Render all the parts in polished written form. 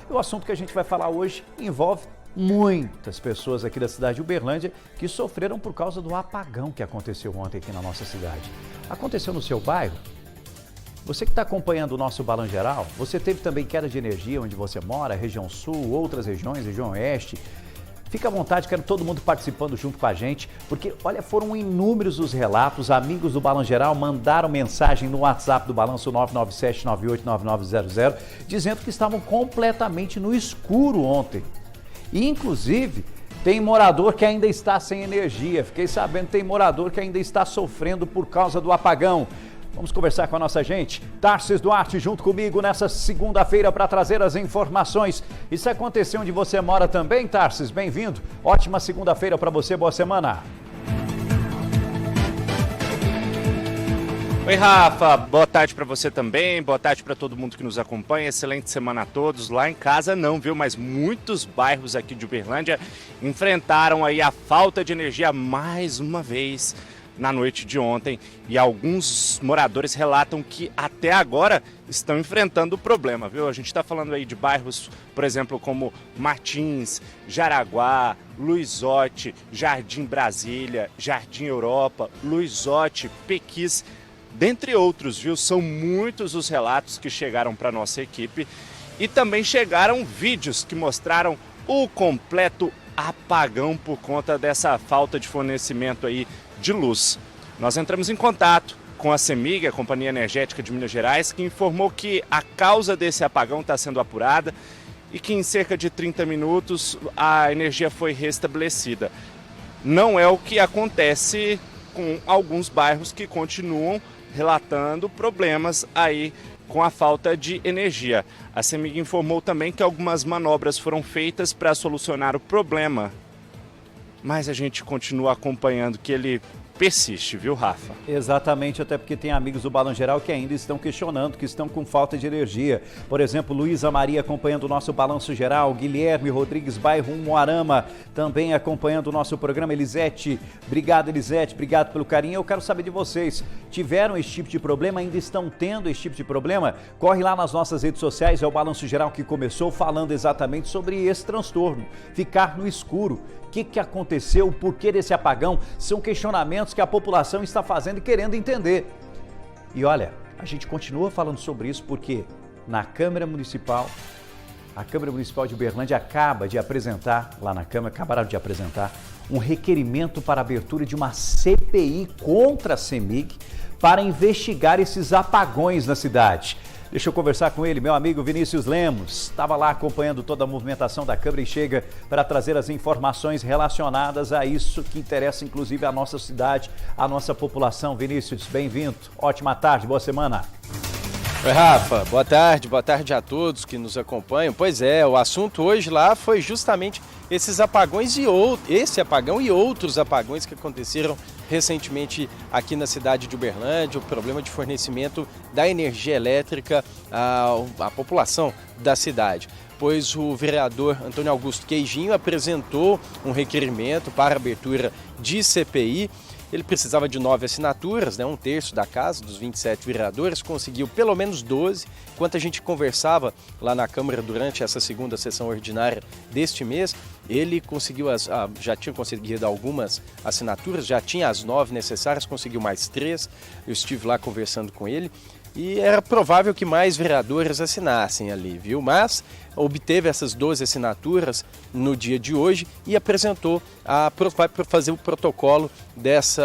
E o assunto que a gente vai falar hoje envolve muitas pessoas aqui da cidade de Uberlândia que sofreram por causa do apagão que aconteceu ontem aqui na nossa cidade. Aconteceu no seu bairro? Você que está acompanhando o nosso Balanço Geral, você teve também queda de energia onde você mora, região sul, outras regiões, região oeste. Fica à vontade, quero todo mundo participando junto com a gente, porque, olha, foram inúmeros os relatos, amigos do Balanço Geral mandaram mensagem no WhatsApp do Balanço 997989900, dizendo que estavam completamente no escuro ontem. E, inclusive, tem morador que ainda está sem energia. Fiquei sabendo que tem morador que ainda está sofrendo por causa do apagão. Vamos conversar com a nossa gente. Tarsis Duarte junto comigo nessa segunda-feira para trazer as informações. Isso aconteceu onde você mora também, Tarsis? Bem-vindo. Ótima segunda-feira para você, boa semana. Oi, Rafa, boa tarde para você também, boa tarde para todo mundo que nos acompanha, excelente semana a todos. Lá em casa não, viu, mas muitos bairros aqui de Uberlândia enfrentaram aí a falta de energia mais uma vez na noite de ontem e alguns moradores relatam que até agora estão enfrentando o problema, viu? A gente está falando aí de bairros, por exemplo, como Martins, Jaraguá, Luizote, Jardim Brasília, Jardim Europa, Luizote, Pequis, dentre outros, viu? São muitos os relatos que chegaram para nossa equipe e também chegaram vídeos que mostraram o completo apagão por conta dessa falta de fornecimento aí de luz. Nós entramos em contato com a CEMIG, a Companhia Energética de Minas Gerais, que informou que a causa desse apagão está sendo apurada e que em cerca de 30 minutos a energia foi restabelecida. Não é o que acontece com alguns bairros que continuam relatando problemas aí com a falta de energia. A CEMIG informou também que algumas manobras foram feitas para solucionar o problema, mas a gente continua acompanhando que ele persiste, viu, Rafa? Exatamente, até porque tem amigos do Balanço Geral que ainda estão questionando, que estão com falta de energia. Por exemplo, Luísa Maria acompanhando o nosso Balanço Geral, Guilherme Rodrigues, bairro Moarama, também acompanhando o nosso programa. Elisete, obrigado Elisete, obrigado pelo carinho. Eu quero saber de vocês, tiveram esse tipo de problema, ainda estão tendo esse tipo de problema? Corre lá nas nossas redes sociais, é o Balanço Geral que começou falando exatamente sobre esse transtorno, ficar no escuro. O que aconteceu, o porquê desse apagão? São questionamentos que a população está fazendo e querendo entender. E olha, a gente continua falando sobre isso porque na Câmara Municipal, a Câmara Municipal de Uberlândia acaba de apresentar, lá na Câmara, acabaram de apresentar um requerimento para a abertura de uma CPI contra a CEMIG para investigar esses apagões na cidade. Deixa eu conversar com ele, meu amigo Vinícius Lemos, estava lá acompanhando toda a movimentação da Câmara e chega para trazer as informações relacionadas a isso que interessa inclusive a nossa cidade, a nossa população. Vinícius, bem-vindo, ótima tarde, boa semana. Oi, Rafa, boa tarde a todos que nos acompanham. Pois é, o assunto hoje lá foi justamente esses apagões esse apagão e outros apagões que aconteceram recentemente aqui na cidade de Uberlândia, o problema de fornecimento da energia elétrica à população da cidade. Pois o vereador Antônio Augusto Queijinho apresentou um requerimento para a abertura de CPI. Ele precisava de 9 assinaturas, um terço da casa, dos 27 vereadores, conseguiu pelo menos 12. Enquanto a gente conversava lá na Câmara durante essa segunda sessão ordinária deste mês, ele conseguiu já tinha conseguido algumas assinaturas, já tinha as 9 necessárias, conseguiu mais 3. Eu estive lá conversando com ele e era provável que mais vereadores assinassem ali, viu? Mas obteve essas 12 assinaturas no dia de hoje e apresentou, vai fazer o protocolo desse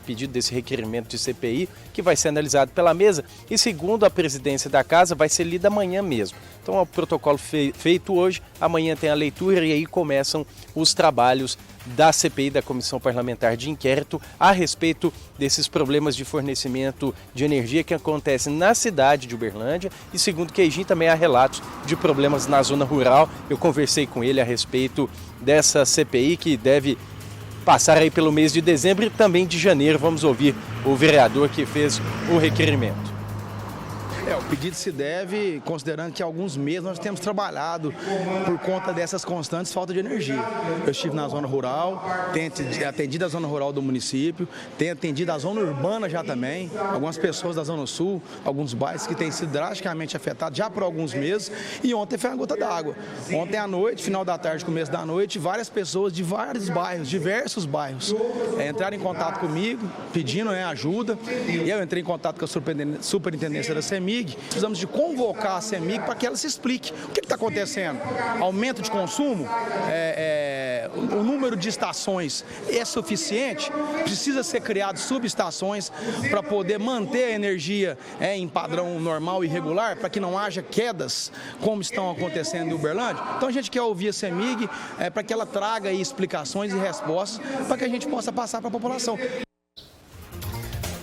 pedido, desse requerimento de CPI, que vai ser analisado pela mesa e, segundo a presidência da casa, vai ser lido amanhã mesmo. Então, é o protocolo feito hoje, amanhã tem a leitura e aí começam os trabalhos da CPI, da Comissão Parlamentar de Inquérito, a respeito desses problemas de fornecimento de energia que acontecem na cidade de Uberlândia e, segundo Queijinho, também há relatos de problemas na zona rural. Eu conversei com ele a respeito dessa CPI que deve passar aí pelo mês de dezembro e também de janeiro. Vamos ouvir o vereador que fez o requerimento. O pedido se deve, considerando que há alguns meses nós temos trabalhado por conta dessas constantes faltas de energia. Eu estive na zona rural, tenho atendido a zona rural do município, tenho atendido a zona urbana já também, algumas pessoas da zona sul, alguns bairros que têm sido drasticamente afetados já por alguns meses, e ontem foi uma gota d'água. Ontem à noite, final da tarde, começo da noite, várias pessoas de vários bairros, diversos bairros, entraram em contato comigo, pedindo ajuda, e eu entrei em contato com a superintendência da CEMIG. Precisamos de convocar a CEMIG para que ela se explique o que está acontecendo. Aumento de consumo, o número de estações é suficiente, precisa ser criado subestações para poder manter a energia em padrão normal e regular, para que não haja quedas como estão acontecendo em Uberlândia. Então a gente quer ouvir a CEMIG para que ela traga aí explicações e respostas para que a gente possa passar para a população.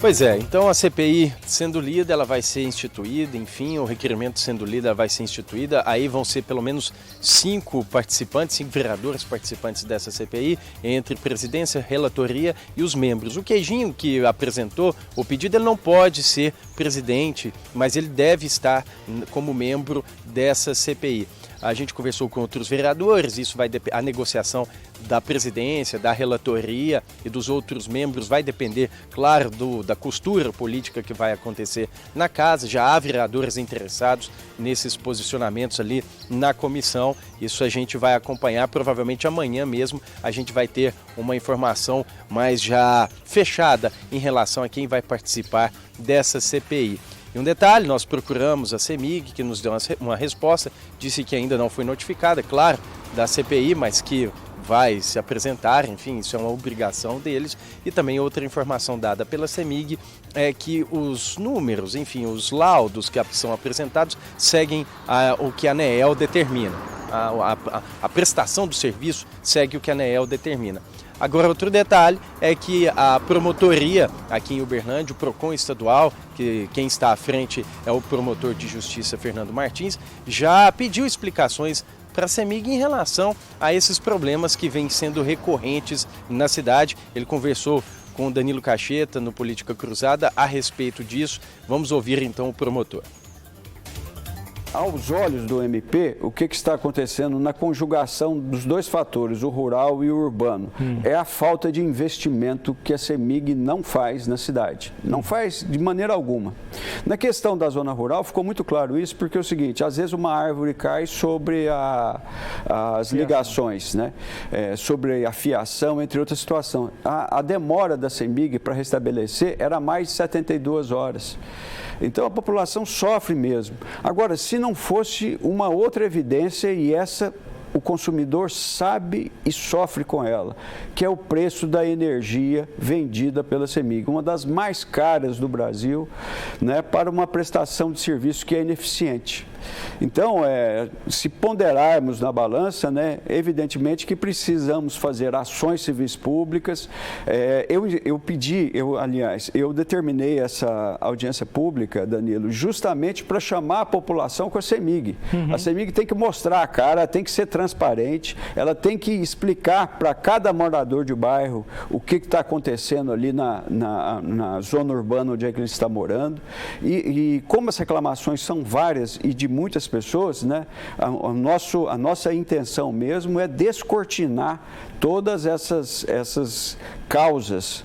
Pois é, então a CPI sendo lida, ela vai ser instituída, enfim, o requerimento sendo lido, ela vai ser instituída, aí vão ser pelo menos 5 participantes, 5 vereadores participantes dessa CPI, entre presidência, relatoria e os membros. O Queijinho, que apresentou o pedido, ele não pode ser presidente, mas ele deve estar como membro dessa CPI. A gente conversou com outros vereadores, isso vai a negociação da presidência, da relatoria e dos outros membros vai depender, claro, da costura política que vai acontecer na casa. Já há vereadores interessados nesses posicionamentos ali na comissão. Isso a gente vai acompanhar, provavelmente amanhã mesmo a gente vai ter uma informação mais já fechada em relação a quem vai participar dessa CPI. E um detalhe, nós procuramos a CEMIG, que nos deu uma resposta, disse que ainda não foi notificada, claro, da CPI, mas que vai se apresentar, enfim, isso é uma obrigação deles. E também outra informação dada pela CEMIG é que os números, enfim, os laudos que são apresentados seguem o que a ANEEL determina. A prestação do serviço segue o que a ANEEL determina. Agora, outro detalhe é que a promotoria aqui em Uberlândia, o PROCON estadual, que quem está à frente é o promotor de justiça Fernando Martins, já pediu explicações para a CEMIG em relação a esses problemas que vêm sendo recorrentes na cidade. Ele conversou com o Danilo Cacheta no Política Cruzada a respeito disso. Vamos ouvir então o promotor. Aos olhos do MP, o que está acontecendo na conjugação dos dois fatores, o rural e o urbano, é a falta de investimento que a CEMIG não faz na cidade. Não faz de maneira alguma. Na questão da zona rural, ficou muito claro isso, porque é o seguinte, às vezes uma árvore cai sobre as ligações, né? Sobre a fiação, entre outras situações. A demora da CEMIG para restabelecer era mais de 72 horas. Então a população sofre mesmo. Agora, se não fosse uma outra evidência, e essa o consumidor sabe e sofre com ela, que é o preço da energia vendida pela CEMIG, uma das mais caras do Brasil, né, para uma prestação de serviço que é ineficiente. Então, se ponderarmos na balança, né, evidentemente que precisamos fazer ações civis públicas. Eu determinei essa audiência pública, Danilo, justamente para chamar a população com a CEMIG. A CEMIG tem que mostrar a cara, tem que ser transparente, ela tem que explicar para cada morador de bairro o que está acontecendo ali na zona urbana onde é que ele está morando. E como as reclamações são várias e de muitas pessoas, né, a nossa intenção mesmo é descortinar todas essas causas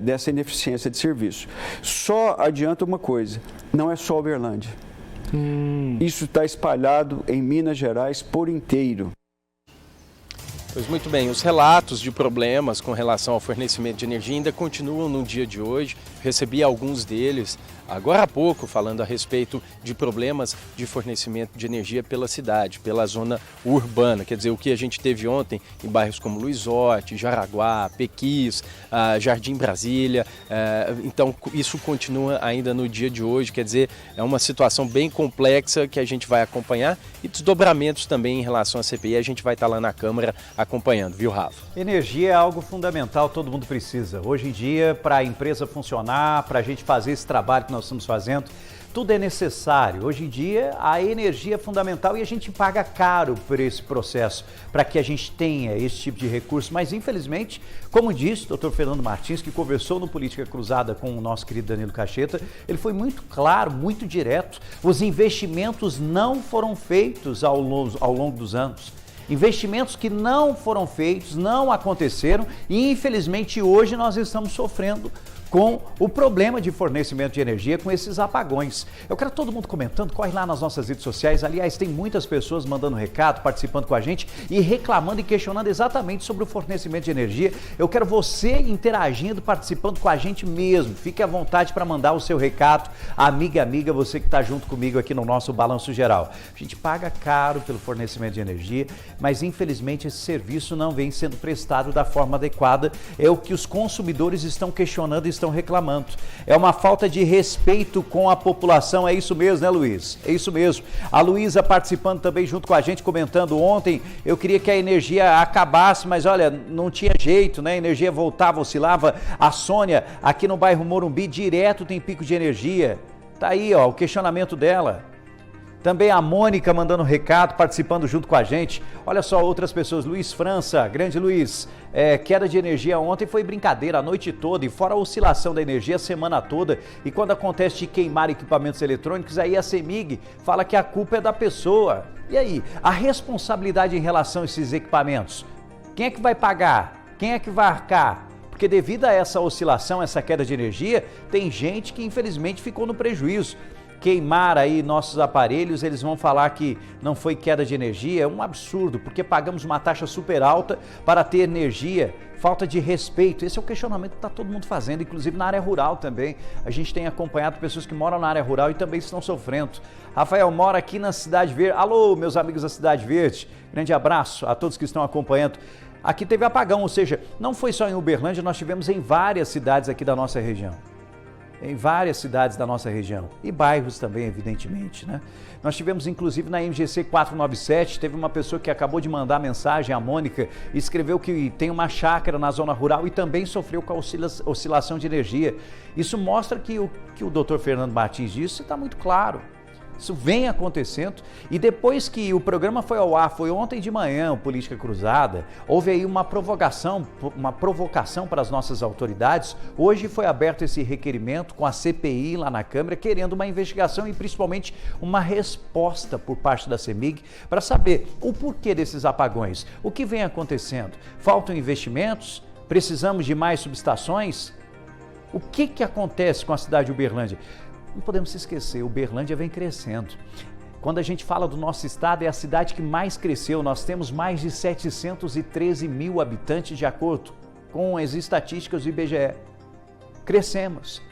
dessa ineficiência de serviço. Só adianta uma coisa, não é só Uberlândia. Isso está espalhado em Minas Gerais por inteiro. Pois muito bem, os relatos de problemas com relação ao fornecimento de energia ainda continuam no dia de hoje. Recebi alguns deles agora há pouco, falando a respeito de problemas de fornecimento de energia pela cidade, pela zona urbana. Quer dizer, o que a gente teve ontem em bairros como Luizote, Jaraguá, Pequis, Jardim Brasília. Então, isso continua ainda no dia de hoje. Quer dizer, é uma situação bem complexa que a gente vai acompanhar e desdobramentos também em relação à CPI. A gente vai estar lá na Câmara acompanhando, viu, Rafa? Energia é algo fundamental, todo mundo precisa. Hoje em dia, para a empresa funcionar, para a gente fazer esse trabalho que nós estamos fazendo, tudo é necessário. Hoje em dia, a energia é fundamental e a gente paga caro por esse processo, para que a gente tenha esse tipo de recurso. Mas, infelizmente, como disse o doutor Fernando Martins, que conversou no Política Cruzada com o nosso querido Danilo Cacheta, ele foi muito claro, muito direto. Os investimentos não foram feitos ao longo dos anos. Investimentos que não foram feitos, não aconteceram e, infelizmente, hoje nós estamos sofrendo com o problema de fornecimento de energia, com esses apagões. Eu quero todo mundo comentando, corre lá nas nossas redes sociais. Aliás, tem muitas pessoas mandando recado, participando com a gente e reclamando e questionando exatamente sobre o fornecimento de energia. Eu quero você interagindo, participando com a gente mesmo. Fique à vontade para mandar o seu recado. Amiga, você que está junto comigo aqui no nosso Balanço Geral. A gente paga caro pelo fornecimento de energia, mas infelizmente esse serviço não vem sendo prestado da forma adequada. É o que os consumidores estão questionando e estão reclamando. É uma falta de respeito com a população, é isso mesmo, né, Luiz? É isso mesmo. A Luísa participando também junto com a gente, comentando ontem, eu queria que a energia acabasse, mas olha, não tinha jeito, né? A energia voltava, oscilava. A Sônia, aqui no bairro Morumbi, direto tem pico de energia. Tá aí, ó, o questionamento dela. Também a Mônica mandando recado, participando junto com a gente. Olha só, outras pessoas. Luiz França, grande Luiz, queda de energia ontem foi brincadeira a noite toda e fora a oscilação da energia a semana toda. E quando acontece de queimar equipamentos eletrônicos, aí a CEMIG fala que a culpa é da pessoa. E aí, a responsabilidade em relação a esses equipamentos? Quem é que vai pagar? Quem é que vai arcar? Porque devido a essa oscilação, essa queda de energia, tem gente que infelizmente ficou no prejuízo. Queimar aí nossos aparelhos, eles vão falar que não foi queda de energia, é um absurdo, porque pagamos uma taxa super alta para ter energia, falta de respeito. Esse é o questionamento que está todo mundo fazendo, inclusive na área rural também. A gente tem acompanhado pessoas que moram na área rural e também estão sofrendo. Rafael mora aqui na Cidade Verde. Alô, meus amigos da Cidade Verde, grande abraço a todos que estão acompanhando. Aqui teve apagão, ou seja, não foi só em Uberlândia, nós tivemos em várias cidades aqui da nossa região. Em várias cidades da nossa região e bairros também, evidentemente, né? Nós tivemos inclusive na MGC 497, teve uma pessoa que acabou de mandar mensagem, a Mônica, e escreveu que tem uma chácara na zona rural e também sofreu com a oscilação de energia. Isso mostra que o doutor Fernando Martins disse está muito claro. Isso vem acontecendo e depois que o programa foi ao ar, foi ontem de manhã, o Política Cruzada, houve aí uma provocação para as nossas autoridades. Hoje foi aberto esse requerimento com a CPI lá na Câmara, querendo uma investigação e principalmente uma resposta por parte da CEMIG para saber o porquê desses apagões, o que vem acontecendo. Faltam investimentos? Precisamos de mais subestações? O que acontece com a cidade de Uberlândia? Não podemos se esquecer, Uberlândia vem crescendo. Quando a gente fala do nosso estado, é a cidade que mais cresceu. Nós temos mais de 713 mil habitantes, de acordo com as estatísticas do IBGE. Crescemos.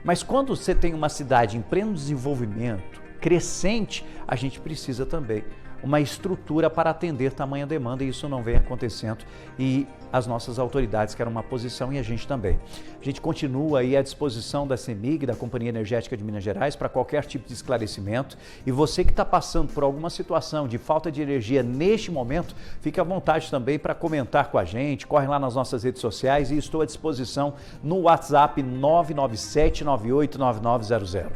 Mas quando você tem uma cidade em pleno desenvolvimento, crescente, a gente precisa também uma estrutura para atender tamanha demanda e isso não vem acontecendo e as nossas autoridades querem uma posição e a gente também. A gente continua aí à disposição da CEMIG, da Companhia Energética de Minas Gerais, para qualquer tipo de esclarecimento e você que está passando por alguma situação de falta de energia neste momento, fique à vontade também para comentar com a gente, corre lá nas nossas redes sociais e estou à disposição no WhatsApp 997989900.